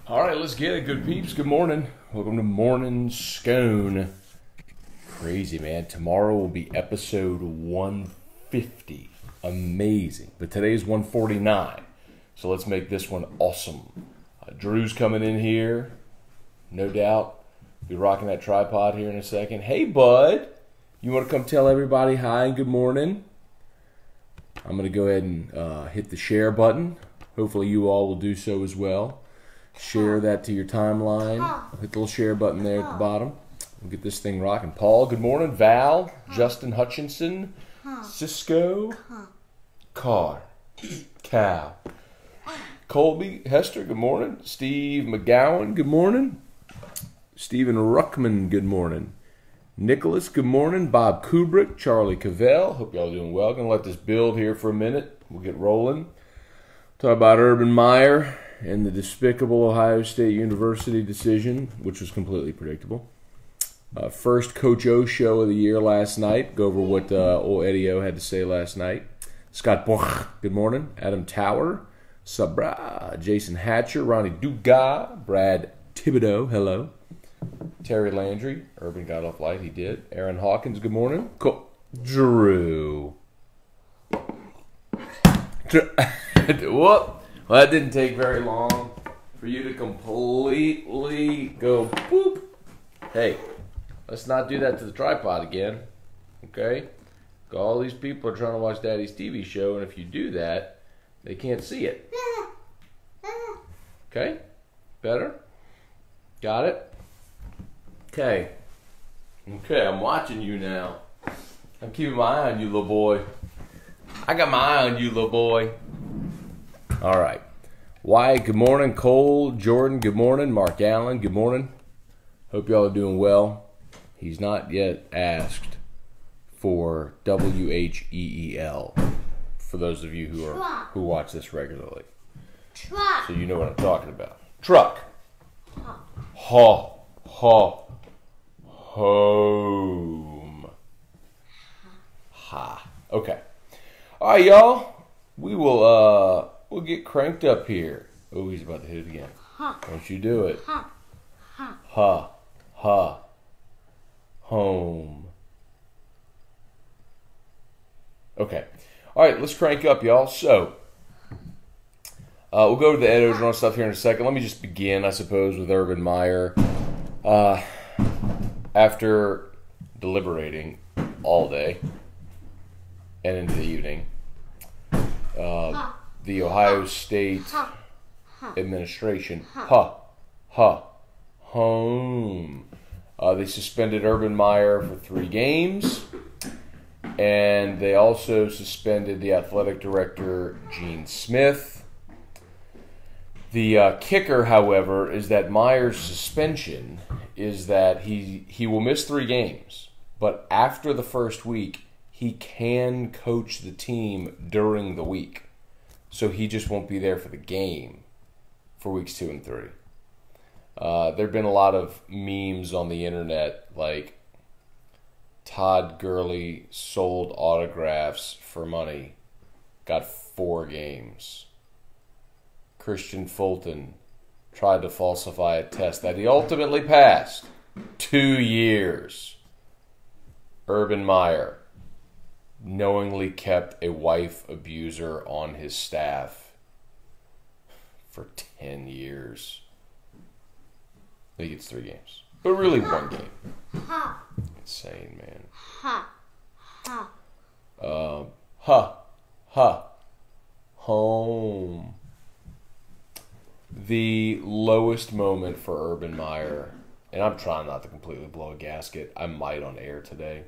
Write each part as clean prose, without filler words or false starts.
All right, let's get it, good peeps. Good morning. Welcome to Morning Scone. Crazy, man. Tomorrow will be episode 150. Amazing. But today's 149. So let's make this one awesome. Drew's coming in here. No doubt. Be rocking that tripod here in a second. Hey, bud. You want to come tell everybody hi and good morning? I'm going to go ahead and hit the share button. Hopefully you all will do so as well. Share that to your timeline. Hit the little share button there at the bottom. We'll get this thing rocking. Paul, good morning. Val, Justin Hutchinson, Cisco, Carr, Cal, Colby, Hester, good morning. Steve McGowan, good morning. Stephen Ruckman, good morning. Nicholas, good morning. Bob Kubrick, Charly Kriel. Hope y'all doing well. Gonna let this build here for a minute. We'll get rolling. Talk about Urban Meyer and the despicable Ohio State University decision, which was completely predictable. First Coach O show of the year last night. Go over what old Eddie O had to say last night. Scott Boch, good morning. Adam Tower, Sabra, Jason Hatcher, Ronnie Dugas, Brad Thibodeau, hello. Terry Landry, Urban got off light, he did. Aaron Hawkins, good morning. Cool. Drew. Whoop. Well, that didn't take very long for you to completely go boop. Hey, let's not do that to the tripod again, okay? All these people are trying to watch Daddy's TV show, and if you do that, they can't see it. Okay? Better? Got it? Okay. Okay, I'm watching you now. I'm keeping my eye on you, little boy. I got my eye on you, little boy. All right. Wyatt, good morning. Cole, Jordan, good morning. Mark Allen, good morning. Hope y'all are doing well. He's not yet asked for WHEEL, for those of you who watch this regularly. Truck. So you know what I'm talking about. Truck. Ha. Ha. Home. Ha. Okay. All right, y'all. We will we'll get cranked up here. Oh, he's about to hit it again. Don't you do it. Ha. Ha. Home. Okay. All right, let's crank up, y'all. So, we'll go to the Ed Orgeron stuff here in a second. Let me just begin, I suppose, with Urban Meyer. After deliberating all day and into the evening, the Ohio State administration, home. They suspended Urban Meyer for 3 games, and they also suspended the athletic director, Gene Smith. The kicker, however, is that Meyer's suspension is that he will miss 3 games, but after the first week, he can coach the team during the week. So he just won't be there for the game for weeks 2 and 3. There have been a lot of memes on the internet, like Todd Gurley sold autographs for money, got 4 games. Christian Fulton tried to falsify a test that he ultimately passed. 2 years. Urban Meyer knowingly kept a wife abuser on his staff for 10 years. I think it's 3 games. But really 1 game. Insane, man. Home. The lowest moment for Urban Meyer, and I'm trying not to completely blow a gasket. I might on air today.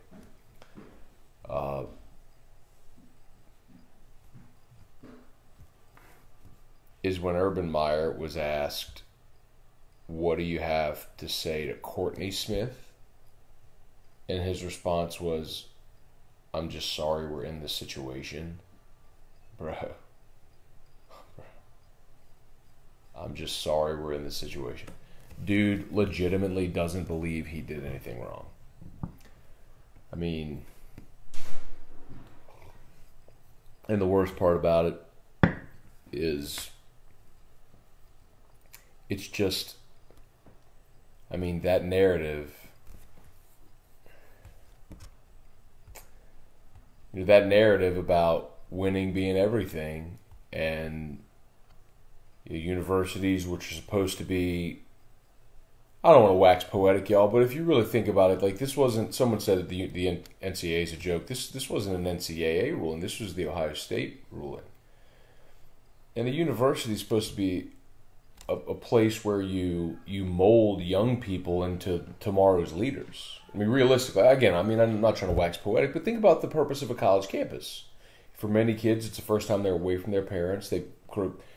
Is when Urban Meyer was asked, what do you have to say to Courtney Smith? And his response was, I'm just sorry we're in this situation. Bro. I'm just sorry we're in this situation. Dude legitimately doesn't believe he did anything wrong. I mean, and the worst part about it is it's just, I mean, that narrative, that narrative about winning being everything, and universities which are supposed to be, I don't want to wax poetic, y'all, but if you really think about it, like, this wasn't, someone said that the NCAA is a joke. This wasn't an NCAA ruling. This was the Ohio State ruling. And a university is supposed to be a place where you mold young people into tomorrow's leaders. I mean, realistically, again, I mean, I'm not trying to wax poetic, but think about the purpose of a college campus. For many kids, it's the first time they're away from their parents. They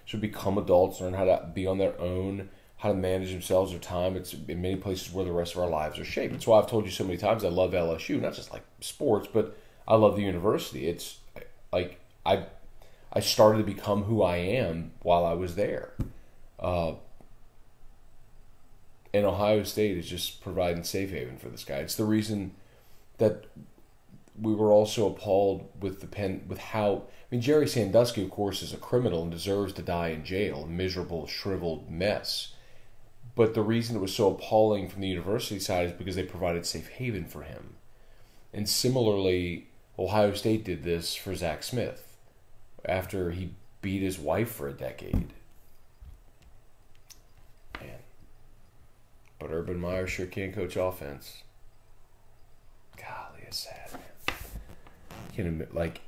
should become adults, learn how to be on their own, how to manage themselves, their time. It's in many places where the rest of our lives are shaped. That's why I've told you so many times I love LSU, not just like sports, but I love the university. It's like I started to become who I am while I was there. And Ohio State is just providing safe haven for this guy. It's the reason that we were also appalled with how, I mean, Jerry Sandusky, of course, is a criminal and deserves to die in jail, a miserable, shriveled mess. But the reason it was so appalling from the university side is because they provided safe haven for him. And similarly, Ohio State did this for Zach Smith after he beat his wife for a decade. Man. But Urban Meyer sure can't coach offense. Golly, it's sad, man. You can admit, like,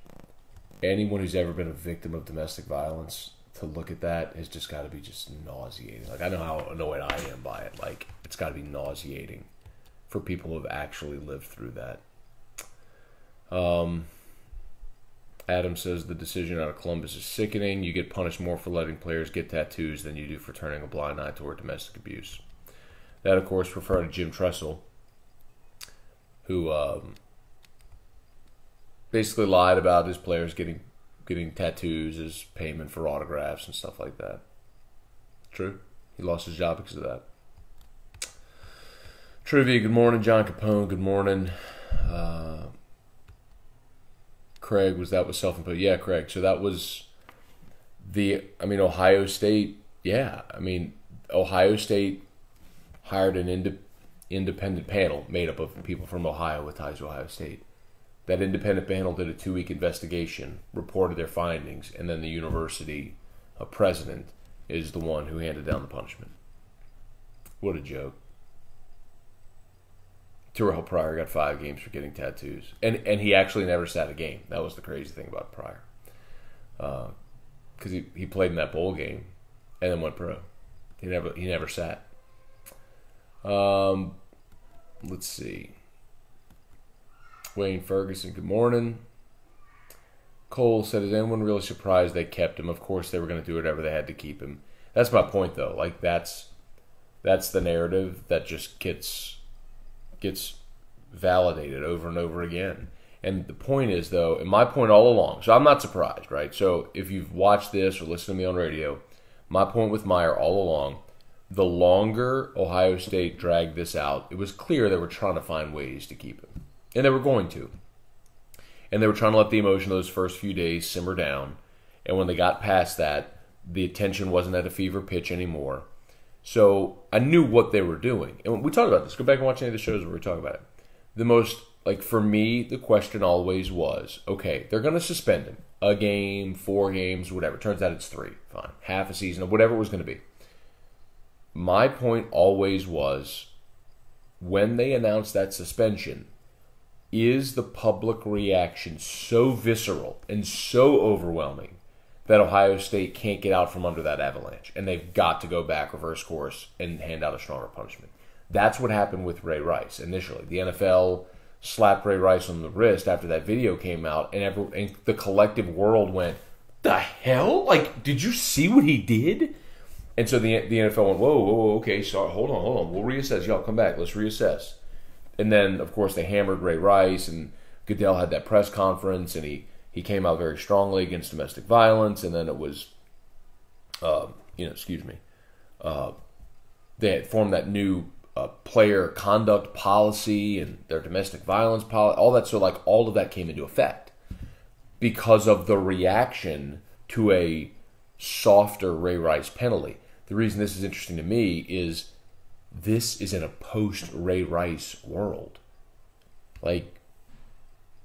anyone who's ever been a victim of domestic violence, to look at that has just got to be just nauseating. Like, I know how annoyed I am by it. Like, it's got to be nauseating for people who have actually lived through that. Adam says the decision out of Columbus is sickening. You get punished more for letting players get tattoos than you do for turning a blind eye toward domestic abuse. That, of course, referred to Jim Tressel, who basically lied about his players getting tattoos as payment for autographs and stuff like that. True. He lost his job because of that. Trivia, good morning. John Capone, good morning. Craig, that was self-imposed? Yeah, Craig. So that was Ohio State, yeah. I mean, Ohio State hired an independent panel made up of people from Ohio with ties to Ohio State. That independent panel did a 2-week investigation, reported their findings, and then the university president is the one who handed down the punishment. What a joke. Terrell Pryor got 5 games for getting tattoos. And he actually never sat a game. That was the crazy thing about Pryor. Because he played in that bowl game and then went pro. He never sat. Let's see. Wayne Ferguson, good morning. Cole said, is anyone really surprised they kept him? Of course they were going to do whatever they had to keep him. That's my point, though. Like, that's the narrative that just gets validated over and over again. And the point is, though, and my point all along, so I'm not surprised, right? So if you've watched this or listened to me on radio, my point with Meyer all along, the longer Ohio State dragged this out, it was clear they were trying to find ways to keep him. And they were going to. And they were trying to let the emotion of those first few days simmer down. And when they got past that, the attention wasn't at a fever pitch anymore. So I knew what they were doing. And we talked about this. Go back and watch any of the shows where we talk about it. The most, like, for me, the question always was, okay, they're going to suspend him. A game, 4 games, whatever. Turns out it's 3. Fine. Half a season, whatever it was going to be. My point always was, when they announced that suspension, is the public reaction so visceral and so overwhelming that Ohio State can't get out from under that avalanche, and they've got to go back, reverse course, and hand out a stronger punishment? That's what happened with Ray Rice initially. The NFL slapped Ray Rice on the wrist after that video came out, and the collective world went, the hell? Like, did you see what he did? And so the NFL went, whoa, okay, sorry, hold on. We'll reassess. Y'all come back. Let's reassess. And then, of course, they hammered Ray Rice, and Goodell had that press conference, and he came out very strongly against domestic violence, and then it was, they had formed that new player conduct policy and their domestic violence policy, all that. So, like, all of that came into effect because of the reaction to a softer Ray Rice penalty. the reason this is interesting to me is this is in a post-Ray Rice world. Like,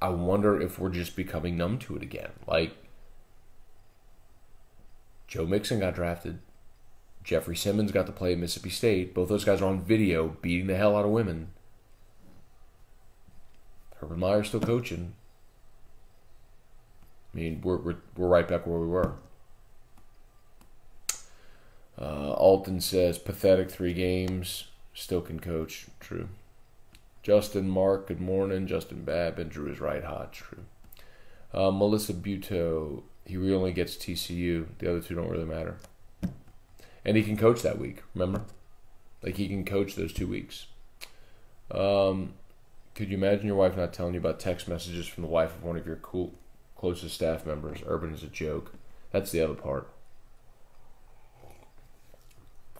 I wonder if we're just becoming numb to it again. Like, Joe Mixon got drafted. Jeffrey Simmons got to play at Mississippi State. Both those guys are on video beating the hell out of women. Urban Meyer's still coaching. I mean, we're right back where we were. Alton says, pathetic 3 games. Still can coach. True. Justin Mark, good morning. Justin Babb and Drew is right hot. True. Melissa Buteau, he really only gets TCU. The other 2 don't really matter. And he can coach that week, remember? Like, he can coach those 2 weeks. Could you imagine your wife not telling you about text messages from the wife of one of your closest staff members? Urban is a joke. That's the other part.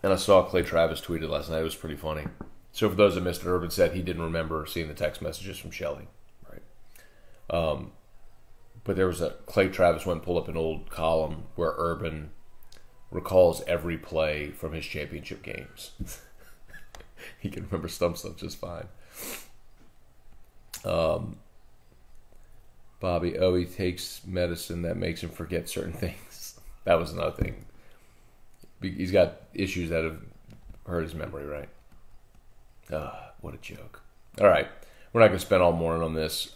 And I saw Clay Travis tweeted last night. It was pretty funny. So for those that missed it, Urban said he didn't remember seeing the text messages from Shelly. Right. But there was Clay Travis went and pulled up an old column where Urban recalls every play from his championship games. He can remember some stuff just fine. Bobby, he takes medicine that makes him forget certain things. That was another thing. He's got issues that have hurt his memory, right? What a joke. All right. We're not going to spend all morning on this.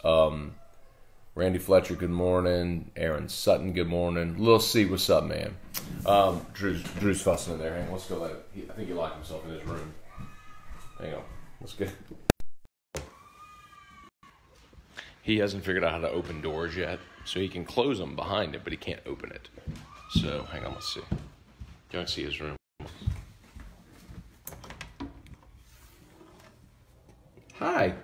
Randy Fletcher, good morning. Aaron Sutton, good morning. Lil C, what's up, man? Drew's fussing in there. Hang on, let's go I think he locked himself in his room. Hang on. Let's get... He hasn't figured out how to open doors yet, so he can close them behind him, but he can't open it. So, hang on, let's see. You can see his room. Hi.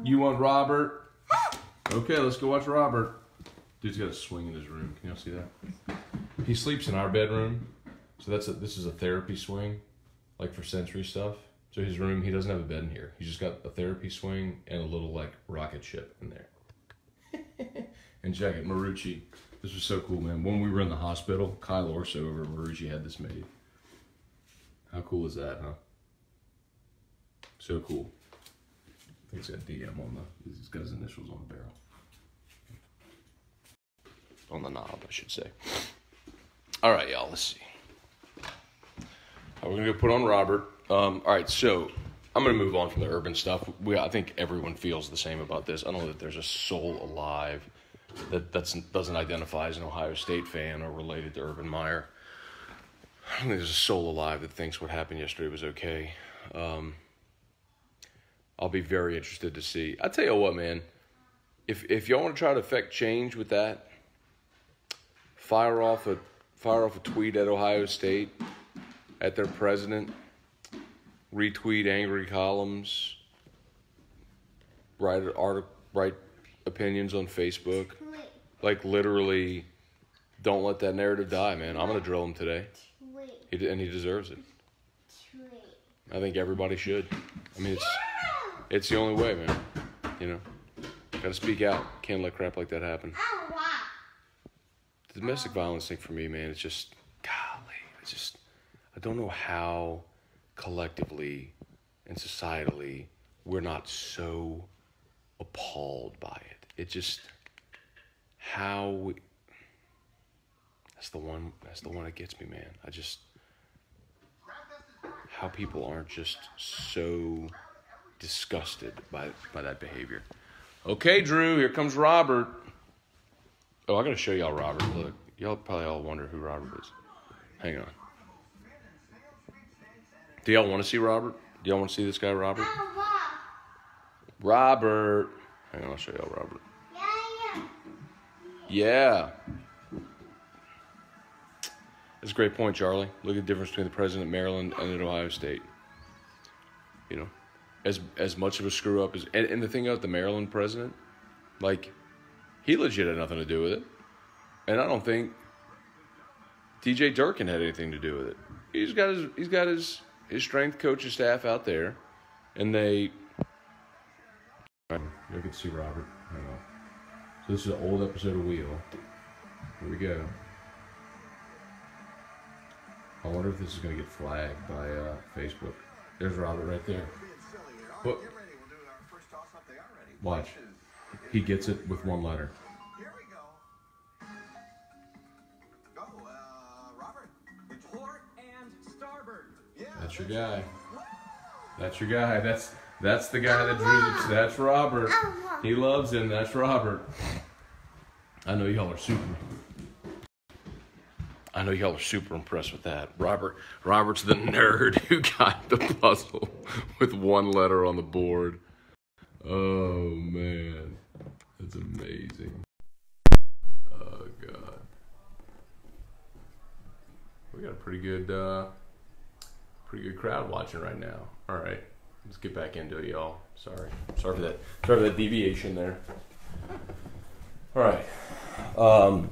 You want Robert? Okay, let's go watch Robert. Dude's got a swing in his room. Can y'all see that? He sleeps in our bedroom, so this is a therapy swing, like for sensory stuff. So his room, he doesn't have a bed in here. He's just got a therapy swing and a little, like, rocket ship in there. And check it, Marucci. This was so cool, man. When we were in the hospital, Kyle Orso over at Marucci had this made. How cool is that, huh? So cool. I think it's got DM on he's got his initials on the barrel. On the knob, I should say. All right, y'all, let's see. We're going to go put on Robert. All right, so I'm going to move on from the Urban stuff. I think everyone feels the same about this. I don't know that there's a soul alive that doesn't identify as an Ohio State fan or related to Urban Meyer. I don't think there's a soul alive that thinks what happened yesterday was okay. I'll be very interested to see. I tell you what, man, if y'all want to try to affect change with that, fire off a tweet at Ohio State, at their president, retweet angry columns, write opinions on Facebook. Like, literally, don't let that narrative die, man. I'm going to drill him today. And he deserves it. I think everybody should. I mean, it's the only way, man. You know? Gotta speak out. Can't let crap like that happen. The domestic violence thing for me, man, it's just, golly, I don't know how collectively and societally we're not so appalled by it. It just, that's the one that gets me, man. How people aren't just so disgusted by that behavior. Okay, Drew, here comes Robert. Oh, I gotta show y'all Robert. Look, y'all probably all wonder who Robert is. Hang on. Do y'all want to see Robert? Do y'all want to see this guy, Robert? Robert. Hang on, I'll show y'all Robert. Yeah. That's a great point, Charlie. Look at the difference between the president of Maryland and at Ohio State. You know, as much of a screw up as, and the thing about the Maryland president, like, he legit had nothing to do with it. And I don't think DJ Durkin had anything to do with it. He's got his strength coaching staff out there, and you can see Robert. Hang on. So this is an old episode of Wheel. Here we go. I wonder if this is going to get flagged by Facebook. There's Robert right there. What? Watch. He gets it with one letter. Here we go. Go, Robert. Port and starboard. Yeah. That's your guy. That's your guy. That's the guy that drew it. That's Robert. He loves him. That's Robert. I know y'all are super impressed with that. Robert's the nerd who got the puzzle with one letter on the board. Oh man, that's amazing. Oh god, we got a pretty good crowd watching right now. All right, let's get back into it, y'all. Sorry for that deviation there. All right. All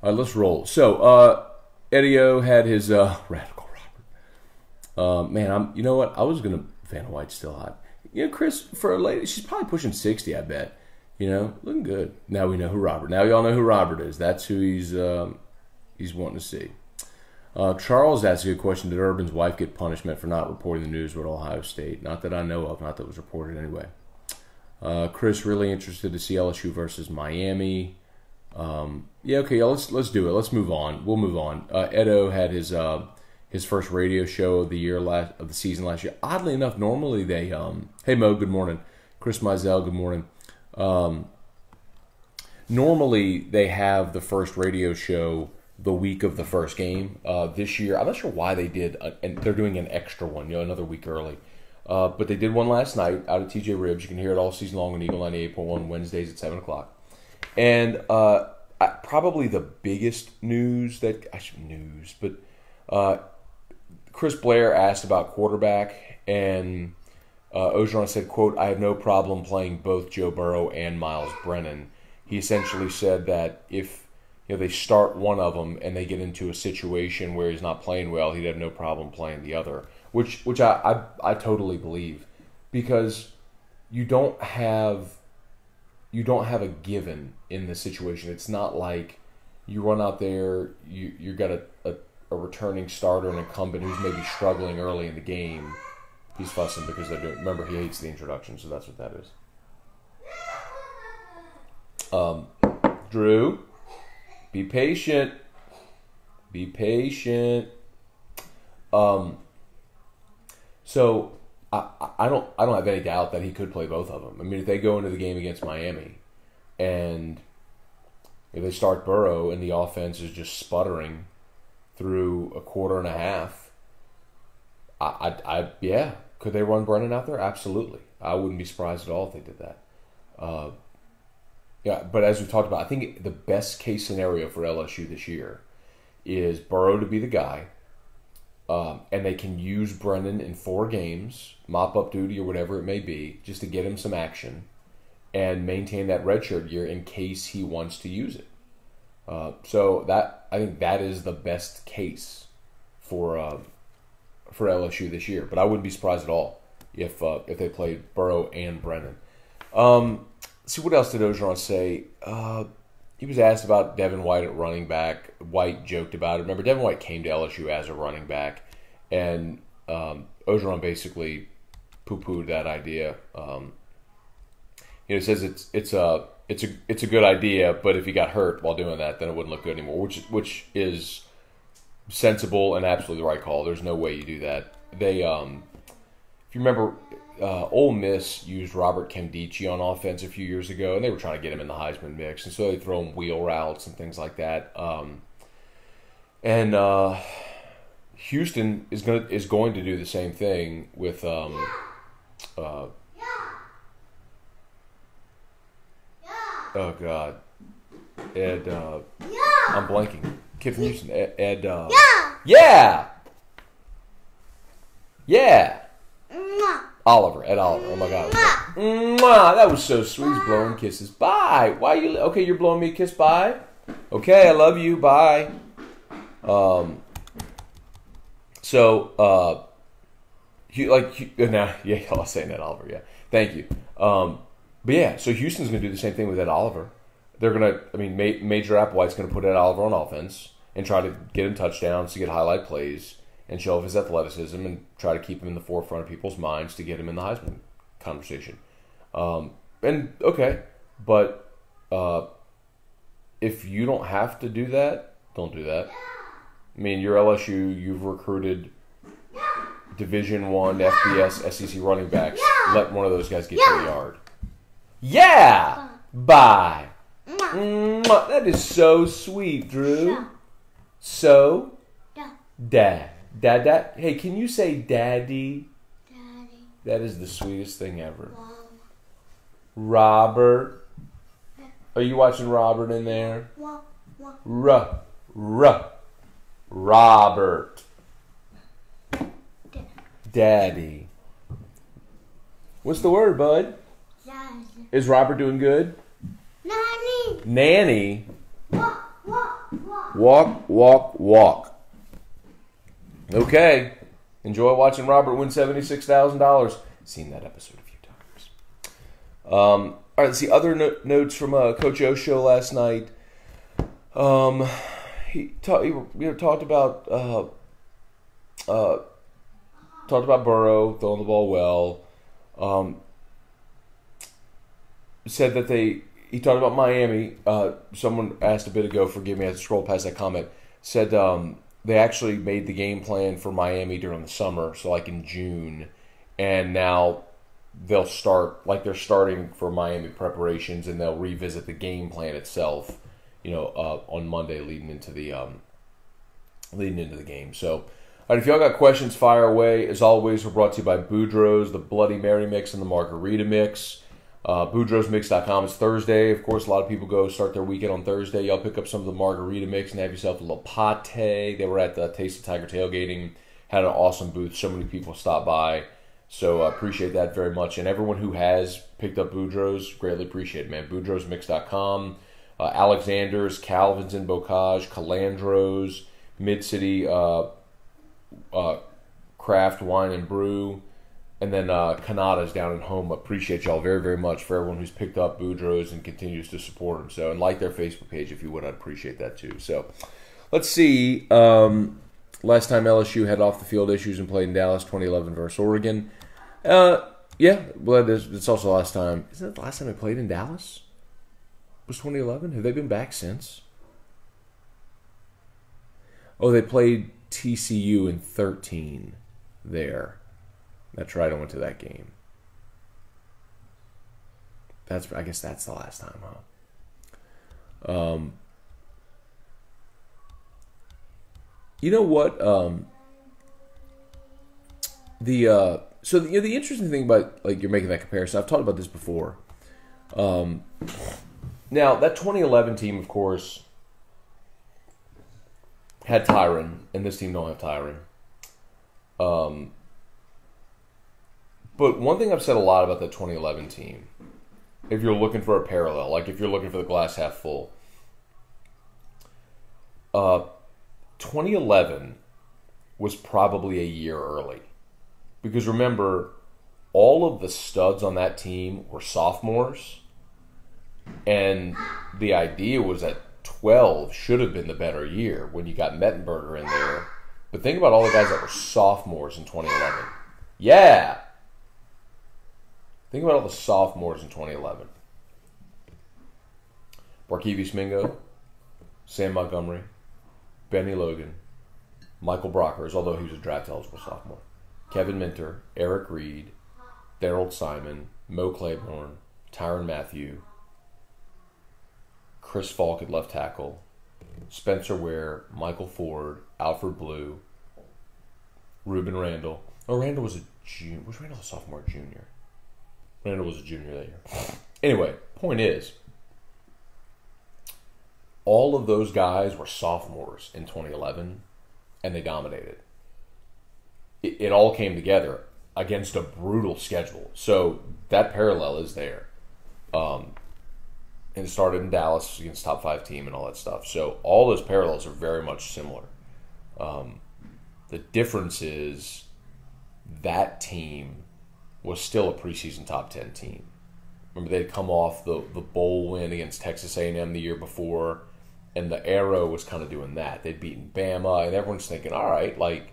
right, let's roll. So, Eddie-O had his Radical Robert. Man, you know what? I was gonna Vanna White's still hot. You know, Chris, for a lady, she's probably pushing 60. I bet. You know, looking good. Now we know who Robert. Now y'all know who Robert is. That's who he's wanting to see. Charles asked a good question. Did Urban's wife get punishment for not reporting the news with Ohio State? Not that I know of. Not that it was reported anyway. Chris, really interested to see LSU versus Miami. Yeah, okay, let's do it. Let's move on. We'll move on. Edo had his first radio show of the season last year. Oddly enough, normally they hey Mo, good morning. Chris Mizell, good morning. Normally they have the first radio show the week of the first game. This year, I'm not sure why they did, and they're doing an extra one, another week early. But they did one last night out of TJ Ribs. You can hear it all season long on Eagle 98.1 Wednesdays at 7 o'clock. And probably the biggest news but Chris Blair asked about quarterback, and Orgeron said, quote, "I have no problem playing both Joe Burrow and Miles Brennan." He essentially said that if they start one of them and they get into a situation where he's not playing well, he'd have no problem playing the other. Which I totally believe, because you don't have a given in this situation. It's not like you run out there, you got a returning starter, an incumbent who's maybe struggling early in the game. He's fussing because they're doing. Remember, he hates the introduction, so that's what that is. Drew, be patient. Be patient. So I don't have any doubt that he could play both of them. I mean, if they go into the game against Miami, and if they start Burrow and the offense is just sputtering through a quarter and a half, yeah, could they run Brennan out there? Absolutely. I wouldn't be surprised at all if they did that. Yeah, but as we talked about, I think the best case scenario for LSU this year is Burrow to be the guy. And they can use Brennan in 4 games, mop-up duty or whatever it may be, just to get him some action and maintain that redshirt year in case he wants to use it. So I think that is the best case for LSU this year. But I wouldn't be surprised at all if they played Burrow and Brennan. See, what else did Orgeron say? He was asked about Devin White at running back. White joked about it. Remember, Devin White came to LSU as a running back, and Orgeron basically poo-pooed that idea. He says it's a good idea, but if he got hurt while doing that, then it wouldn't look good anymore. Which is sensible and absolutely the right call. There's no way you do that. They, if you remember, Ole Miss used Robert Kendichi on offense a few years ago, and they were trying to get him in the Heisman mix, and so they throw him wheel routes and things like that. Houston is going to do the same thing with oh God, Ed. I'm blanking. Kid from Houston. Ed. Yeah. Oliver, Ed Oliver. Oh my God. Mwah, that was so sweet. He's blowing kisses. Bye. Why you? Okay, you're blowing me a kiss. Bye. Okay, I love you. Bye. Yeah, I'll say Ed Oliver. Yeah, thank you. But yeah, so Houston's gonna do the same thing with Ed Oliver. They're gonna, Major Applewhite's gonna put Ed Oliver on offense, and try to get him touchdowns to get highlight plays and show off his athleticism and try to keep him in the forefront of people's minds to get him in the Heisman conversation. But if you don't have to do that, don't do that. I mean, you're LSU. You've recruited Division I, FBS, SEC running backs. Let one of those guys get to the yard. Yeah! Bye. That is so sweet, Drew. So, Dad. Dad. Hey, can you say Daddy? Daddy. That is the sweetest thing ever. Mom. Robert. Are you watching Robert in there? Robert. Daddy. What's the word, bud? Daddy. Is Robert doing good? Nanny. Walk. Okay. Enjoy watching Robert win $76,000. Seen that episode a few times. All right, let's see other notes from Coach O's show last night. He talked about Burrow throwing the ball well. Said that he talked about Miami. Someone asked a bit ago, forgive me, I scrolled past that comment. Said they actually made the game plan for Miami during the summer, so like in June, and now they'll start, like they're starting for Miami preparations, and they'll revisit the game plan itself, on Monday leading into the game. So, all right, if y'all got questions, fire away. As always, we're brought to you by Boudreaux's, the Bloody Mary Mix and the Margarita Mix. BoudreauxMix.com. It's Thursday. Of course, a lot of people go start their weekend on Thursday. Y'all pick up some of the Margarita Mix and have yourself a little pate. They were at the Taste of Tiger tailgating. Had an awesome booth. So many people stopped by. So I appreciate that very much. And everyone who has picked up Boudreaux's, greatly appreciate it, man. BoudreauxMix.com. Alexander's, Calvin's in Bocage, Calandro's, Mid-City Craft Wine and Brew. And then Canada's down at home. Appreciate y'all very, very much for everyone who's picked up Boudreaux's and continues to support them. So, and like their Facebook page if you would, I'd appreciate that too. So, let's see. Last time LSU had off the field issues and played in Dallas, 2011 versus Oregon. Yeah, well, it's also the last time. Isn't it the last time they played in Dallas? Was 2011? Have they been back since? Oh, they played TCU in 13 there. That's right, I went to that game. I guess that's the last time, huh? You know what? The interesting thing about, like, you're making that comparison, I've talked about this before. Now, that 2011 team, of course, had Tyron, and this team don't have Tyron. But one thing I've said a lot about the 2011 team, if you're looking for a parallel, like if you're looking for the glass half full, 2011 was probably a year early. Because remember, all of the studs on that team were sophomores, and the idea was that 12 should have been the better year when you got Mettenberger in there. But think about all the guys that were sophomores in 2011. Yeah! Think about all the sophomores in 2011. Barkevius Mingo, Sam Montgomery, Benny Logan, Michael Brockers, although he was a draft-eligible sophomore, Kevin Minter, Eric Reed, Daryl Simon, Mo Claiborne, Tyrann Mathieu, Chris Falk at left tackle, Spencer Ware, Michael Ford, Alfred Blue, Ruben Randall. Oh, Randall was a junior. Was Randall a sophomore or junior? Randall was a junior that year. Anyway, point is, all of those guys were sophomores in 2011, and they dominated. It all came together against a brutal schedule. So that parallel is there. And it started in Dallas against top 5 team and all that stuff. So all those parallels are very much similar. The difference is that team was still a preseason top 10 team. Remember, they'd come off the bowl win against Texas A&M the year before. And the arrow was kind of doing that. They'd beaten Bama, and everyone's thinking, all right, like,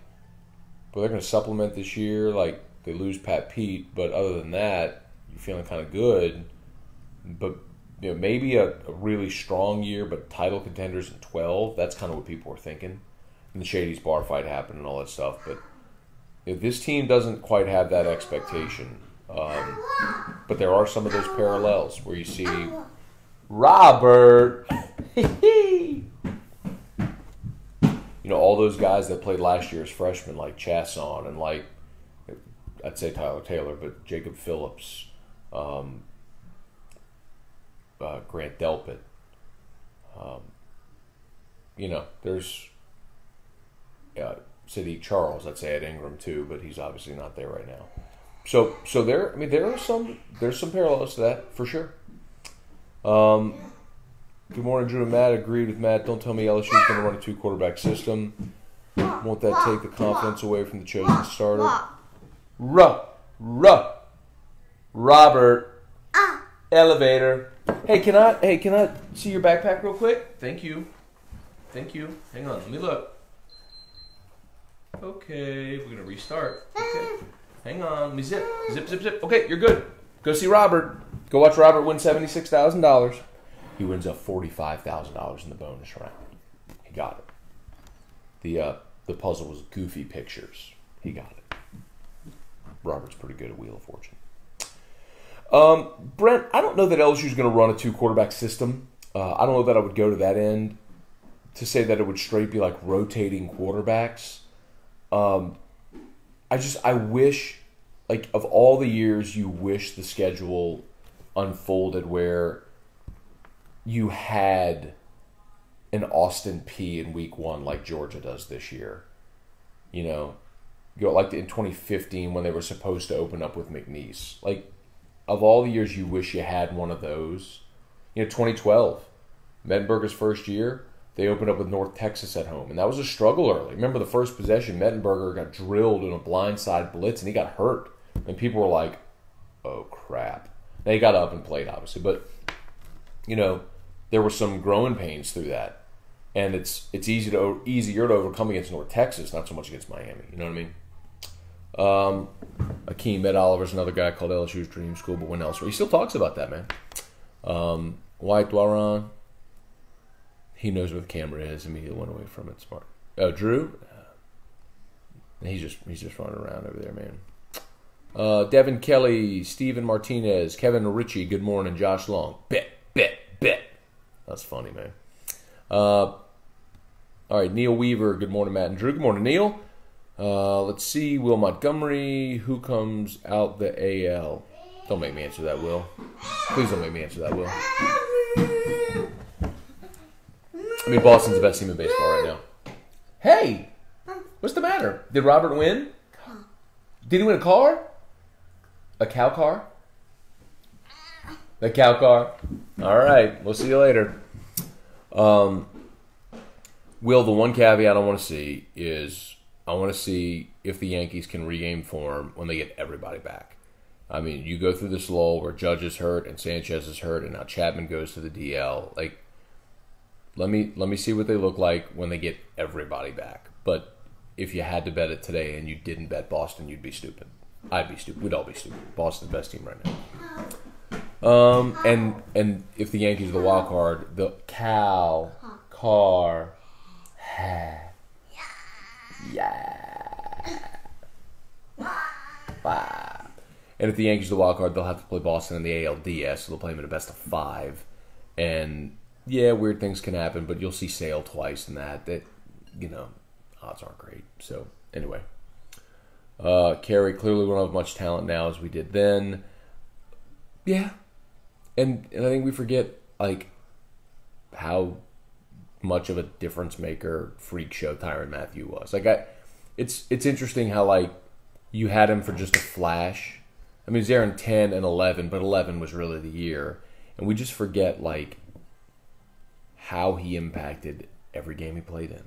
but they're going to supplement this year. Like, they lose Pat Pete, but other than that, you're feeling kind of good. But, you know, maybe a really strong year, but title contenders in 12. That's kind of what people were thinking. And the Shady's bar fight happened and all that stuff. But if this team doesn't quite have that expectation. But there are some of those parallels where you see Robert, you know, all those guys that played last year as freshmen, like Chasson and like, I'd say Tyler Taylor, but Jacob Phillips, Grant Delpit. You know, there's Sadiq Charles, I'd say at Ingram too, but he's obviously not there right now. So there, I mean, there's some parallels to that for sure. Good morning, Drew and Matt. Agreed with Matt. Don't tell me LSU is going to run a 2-quarterback system. Won't that take the confidence away from the chosen starter? Robert. Elevator. Hey, can I see your backpack real quick? Thank you. Hang on, let me look. Okay, we're gonna restart. Okay. Hang on, let me zip. Okay, you're good. Go see Robert. Go watch Robert win $76,000. He wins up $45,000 in the bonus round. He got it. The puzzle was goofy pictures. He got it. Robert's pretty good at Wheel of Fortune. Brent, I don't know that LSU is going to run a 2-quarterback system. I don't know that I would go to that end to say that it would straight be like rotating quarterbacks. I wish, like, of all the years you wish the schedule unfolded where you had an Austin P in week 1 like Georgia does this year. You know, like in 2015 when they were supposed to open up with McNeese. Like, of all the years you wish you had one of those. You know, 2012, Mettenberger's first year, they opened up with North Texas at home. And that was a struggle early. Remember the first possession, Mettenberger got drilled in a blindside blitz and he got hurt. And people were like, oh, crap. Now he got up and played, obviously. But, you know, there were some growing pains through that. And it's easier to overcome against North Texas, not so much against Miami. You know what I mean? Akeem Ed Oliver's another guy called LSU's Dream School, but went elsewhere. He still talks about that, man. White Dwaran, he knows where the camera is. Immediately went away from it. Smart. Oh, Drew, he's just running around over there, man. Devin Kelly, Steven Martinez, Kevin Ritchie. Good morning, Josh Long. Bet. That's funny, man. All right, Neil Weaver. Good morning, Matt and Drew. Good morning, Neil. Let's see, Will Montgomery, who comes out the AL? Don't make me answer that, Will. Please don't make me answer that, Will. I mean, Boston's the best team in baseball right now. Hey! What's the matter? Did Robert win? Did he win a car? A cow car? A cow car? All right, we'll see you later. Will, the one caveat I want to see is I want to see if the Yankees can regain form when they get everybody back. I mean, you go through this lull where Judge is hurt and Sanchez is hurt and now Chapman goes to the DL. Like, let me see what they look like when they get everybody back. But if you had to bet it today and you didn't bet Boston, you'd be stupid. I'd be stupid. We'd all be stupid. Boston's the best team right now. And if the Yankees are the wild card, the cow car. Yeah. Wow. And if the Yankees are the wild card, they'll have to play Boston in the ALDS, so they'll play them in a best of 5. And yeah, weird things can happen, but you'll see Sale twice and that you know, odds aren't great. So anyway, Kerry, clearly we don't have much talent now as we did then. Yeah, and I think we forget like how much of a difference maker freak show Tyrann Mathieu was. Like it's interesting how like you had him for just a flash. I mean, he's there in 10 and 11, but 11 was really the year, and we just forget like how he impacted every game he played in.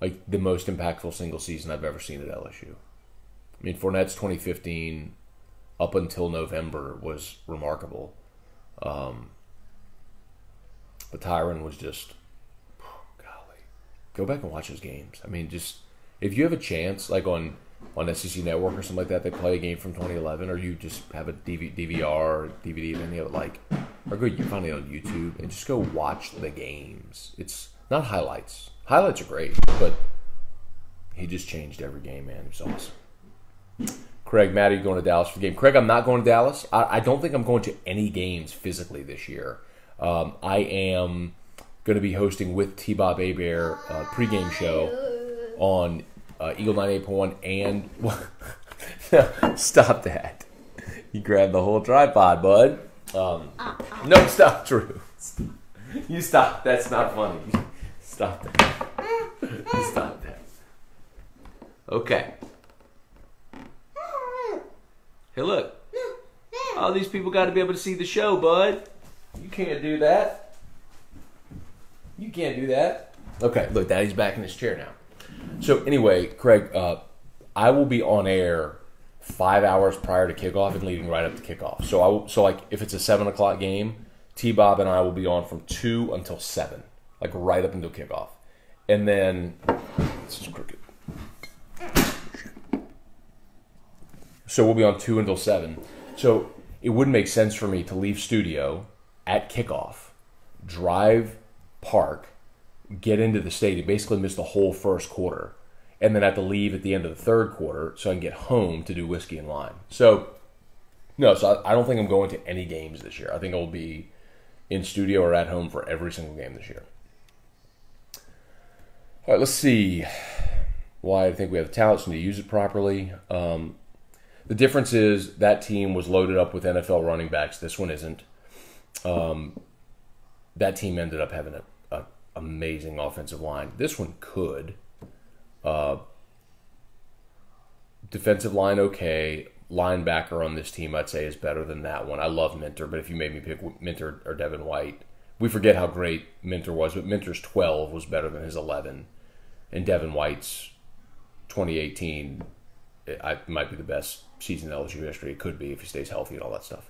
Like the most impactful single season I've ever seen at LSU. I mean, Fournette's 2015 up until November was remarkable. But Tyron was just, golly. Go back and watch those games. I mean, just, if you have a chance, like on SEC Network or something like that, they play a game from 2011, or you just have a DVR or DVD of any of it, like, or go, you find it on YouTube, and just go watch the games. It's not highlights. Highlights are great, but he just changed every game, man. It was awesome. Craig, Mattey going to Dallas for the game. Craig, I'm not going to Dallas. I don't think I'm going to any games physically this year. I am going to be hosting with T-Bob Abear pregame show on Eagle 98.1 and stop that. You grabbed the whole tripod, bud. No, stop, Drew. You stop. That's not funny. Stop that. Stop that. Okay. Hey, look. All these people got to be able to see the show, bud. You can't do that. You can't do that. Okay, look, Daddy's back in his chair now. So anyway, Craig, I will be on air 5 hours prior to kickoff and leading right up to kickoff. So like if it's a 7 o'clock game, T-Bob and I will be on from 2 until 7, like right up until kickoff. And then, this is crooked. So we'll be on 2 until 7. So it wouldn't make sense for me to leave studio at kickoff, drive, park, get into the stadium, basically miss the whole first quarter, and then have to leave at the end of the third quarter so I can get home to do whiskey and lime. So, no, so I don't think I'm going to any games this year. I think I'll be in studio or at home for every single game this year. All right, let's see why I think we have the talent to use it properly. The difference is that team was loaded up with NFL running backs. This one isn't. That team ended up having an amazing offensive line. This one could. Defensive line, okay. Linebacker on this team, I'd say, is better than that one. I love Minter, but if you made me pick Minter or Devin White, we forget how great Minter was, but Minter's 12 was better than his 11. And Devin White's 2018 it might be the best season in LSU history. It could be if he stays healthy and all that stuff.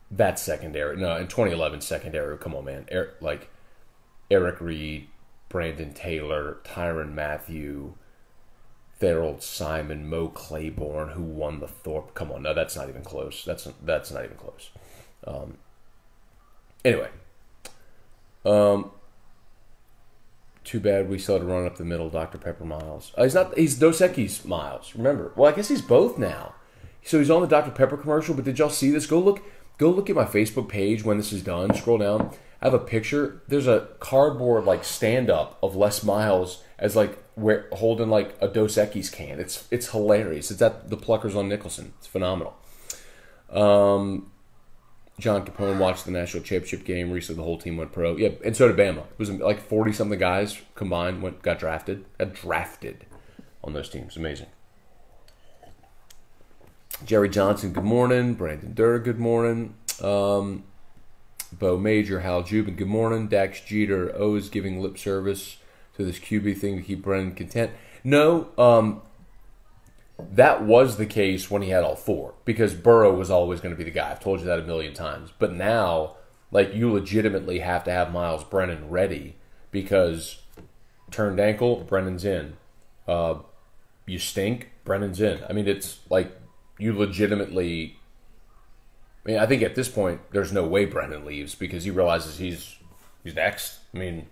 That's secondary. No, in 2011, secondary. Come on, man. Eric Reed, Brandon Taylor, Tyrann Mathieu, Thorold Simon, Mo Claiborne, who won the Thorpe. Come on, no, that's not even close. That's not even close. Anyway. Too bad we still had to run up the middle, Dr. Pepper Miles. He's Dos Equis Miles, remember. Well, I guess he's both now. So he's on the Dr. Pepper commercial, but did y'all see this? Go look at my Facebook page when this is done. Scroll down. I have a picture. There's a cardboard like stand-up of Les Miles as like holding like a Dos Equis can. It's hilarious. It's at the Pluckers on Nicholson. It's phenomenal. John Capone watched the national championship game recently. The whole team went pro. Yeah, and so did Bama. It was like 40-something guys combined got drafted on those teams. Amazing. Jerry Johnson, good morning. Brandon Durr, good morning. Bo Major, Hal Jubin, good morning. Dax Jeter, always giving lip service to this QB thing to keep Brennan content. No, that was the case when he had all four, because Burrow was always going to be the guy. I've told you that a million times. But now, like, you legitimately have to have Miles Brennan ready, because turned ankle, Brennan's in. You stink, Brennan's in. I mean, it's like you legitimately... I mean, I think at this point, there's no way Brennan leaves, because he realizes he's next. I mean,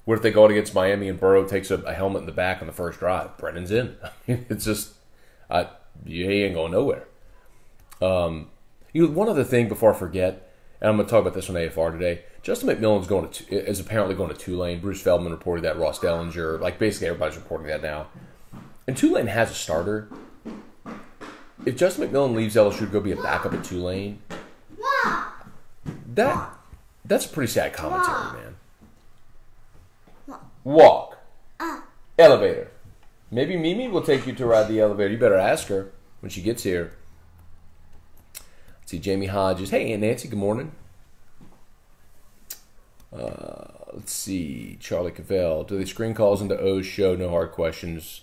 what if they go out against Miami and Burrow takes a helmet in the back on the first drive? Brennan's in. I mean, it's just, he ain't going nowhere. One other thing before I forget, and I'm going to talk about this on AFR today. Justin McMillan's is apparently going to Tulane. Bruce Feldman reported that. Ross Dellinger, like basically everybody's reporting that now. And Tulane has a starter. If Justin McMillan leaves LSU to go be a backup at Tulane, that's a pretty sad commentary, man. Walk. Elevator. Maybe Mimi will take you to ride the elevator. You better ask her when she gets here. Let's see, Jamie Hodges. Hey, Aunt Nancy, good morning. Let's see, Charly Kriel. Do they screen calls into O's show? No hard questions.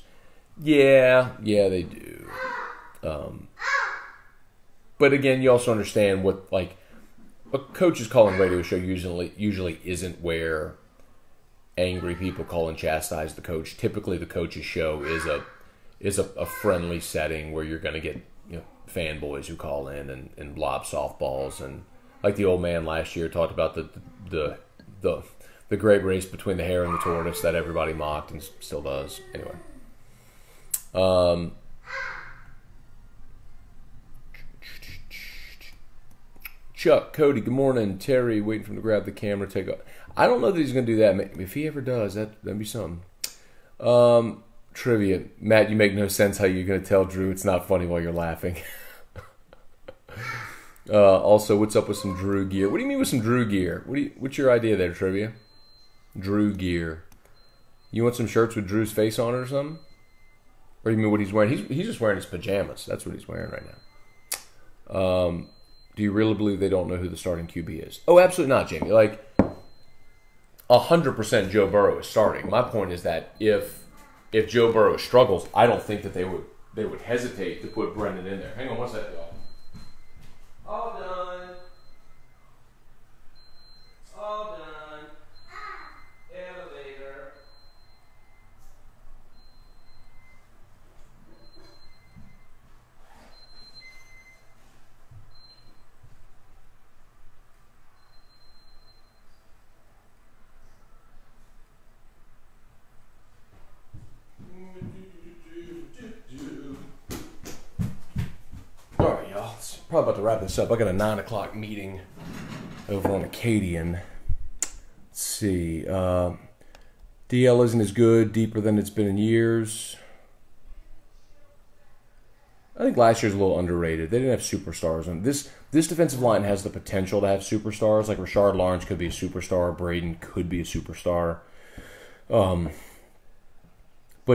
Yeah, they do. but again, you also understand what, like, a coach's calling radio show usually isn't where angry people call and chastise the coach. Typically, the coach's show is a friendly setting where you're going to get fanboys who call in and lob softballs, and like the old man last year talked about the great race between the hare and the tortoise that everybody mocked and still does. Anyway. Chuck, Cody, good morning. Terry, waiting for him to grab the camera, take off. I don't know that he's going to do that. If he ever does, that'd be something. Trivia. Matt, you make no sense how you're going to tell Drew it's not funny while you're laughing. Also, what's up with some Drew gear? What do you mean with some Drew gear? What's your idea there, Trivia? Drew gear. You want some shirts with Drew's face on it or something? Or you mean what he's wearing? He's just wearing his pajamas. That's what he's wearing right now. Do you really believe they don't know who the starting QB is? Oh, absolutely not, Jamie. Like, 100% Joe Burrow is starting. My point is that if Joe Burrow struggles, I don't think that they would hesitate to put Brendan in there. Hang on one second, y'all. All done. All done. Elevator. All right, y'all. It's probably about to wrap this up. I got a 9 o'clock meeting over on Acadian. Let's see. DL isn't as good, deeper than it's been in years. I think last year's a little underrated. They didn't have superstars. And this defensive line has the potential to have superstars. Like Rashard Lawrence could be a superstar. Braden could be a superstar. But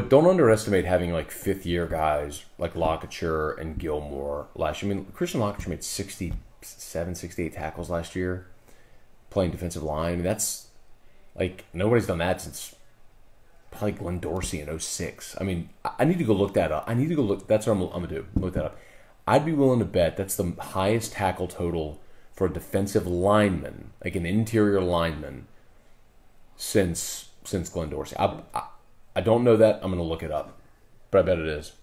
don't underestimate having like fifth-year guys like Lockature and Gilmore last year. I mean, Christian Lockature made 67, 68 tackles last year playing defensive line. I mean, that's like nobody's done that since probably Glenn Dorsey in 06. I mean, I need to go look that up. That's what I'm going to do. Look that up. I'd be willing to bet that's the highest tackle total for a defensive lineman, like an interior lineman, since Glenn Dorsey. I don't know that. I'm going to look it up, but I bet it is.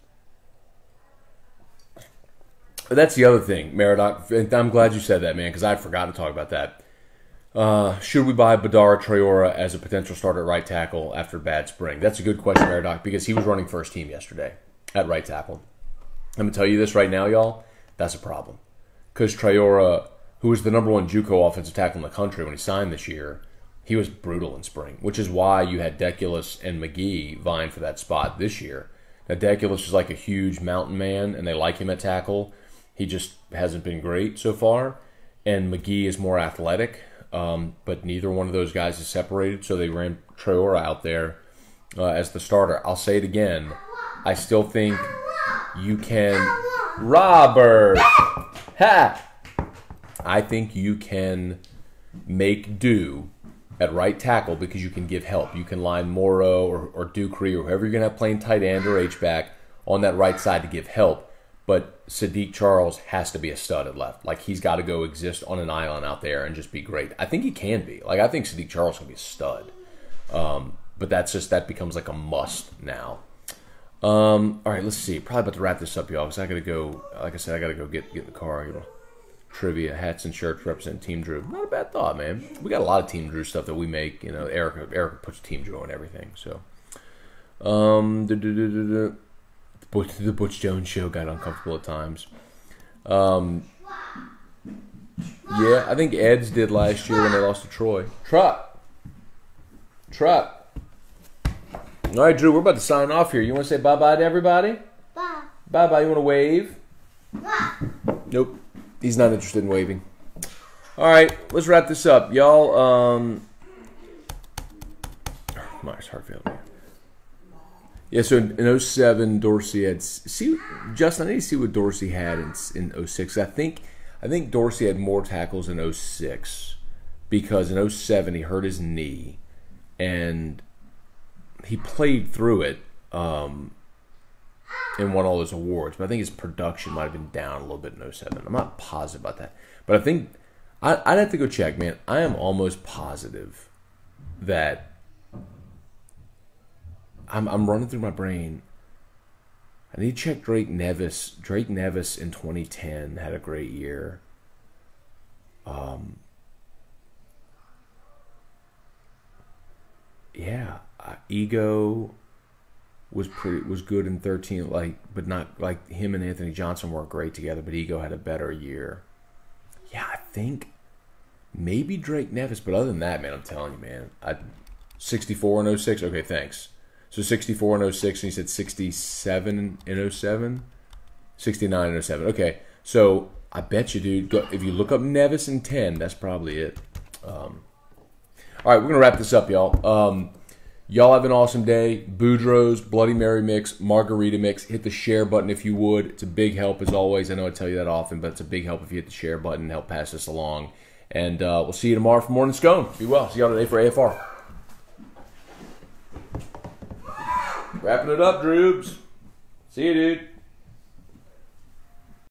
But that's the other thing, Meridoc. I'm glad you said that, man, because I'd forgotten to talk about that. Should we buy Badara Traore as a potential starter at right tackle after a bad spring? That's a good question, Meridoc, because he was running first team yesterday at right tackle. I'm going to tell you this right now, y'all. That's a problem. Because Traore, who was the number one JUCO offensive tackle in the country when he signed this year, he was brutal in spring, which is why you had Deculus and McGee vying for that spot this year. Now, Deculus is like a huge mountain man, and they like him at tackle. He just hasn't been great so far. And McGee is more athletic, but neither one of those guys is separated, so they ran Traore out there as the starter. I'll say it again. I still think you can... Robert! Ha! I think you can make do at right tackle because you can give help. You can line Morrow or Ducree or whoever you're going to have playing tight end or H-back on that right side to give help. But Sadiq Charles has to be a stud at left. Like, he's got to go exist on an island out there and just be great. I think he can be. Like, I think Sadiq Charles can be a stud. But that becomes like a must now. All right, let's see. Probably about to wrap this up, y'all, because I got to go, like I said, I got to go get in the car. Trivia, hats and shirts represent Team Drew. Not a bad thought, man. We got a lot of Team Drew stuff that we make. You know, Erica puts Team Drew on everything. So, the Butch Jones show got uncomfortable at times. Yeah, I think Eds did last year when they lost to Troy. Truck. All right, Drew, we're about to sign off here. You want to say bye-bye to everybody? Bye. Bye-bye. You want to wave? Bye. Nope. He's not interested in waving. All right, let's wrap this up. Y'all, Myers Hartfield. Yeah, so in 07, Dorsey had... Justin, I need to see what Dorsey had in 06. I think Dorsey had more tackles in 06 because in 07 he hurt his knee, and he played through it. and won all those awards. But I think his production might have been down a little bit in 07. I'm not positive about that. But I think I'd have to go check, man. I am almost positive that I'm running through my brain. I need to check Drake Nevis. Drake Nevis in 2010 had a great year. Yeah, Ego was good in 13, but not like him and Anthony Johnson weren't great together. But Ego had a better year. Yeah, I think maybe Drake Nevis, but other than that, man, I'm telling you, man, 64 in 06. Okay, thanks. So 64 in 06, and he said 67 in 07, 69 in 07. Okay, so I bet you, dude, if you look up Nevis in 10, that's probably it. All right, we're going to wrap this up, y'all. Y'all have an awesome day. Boudreaux's Bloody Mary mix, margarita mix. Hit the share button if you would. It's a big help, as always. I know I tell you that often, but it's a big help if you hit the share button and help pass this along. And we'll see you tomorrow for Morning Scone. Be well. See y'all today for AFR. Wrapping it up, Droobs. See you, dude.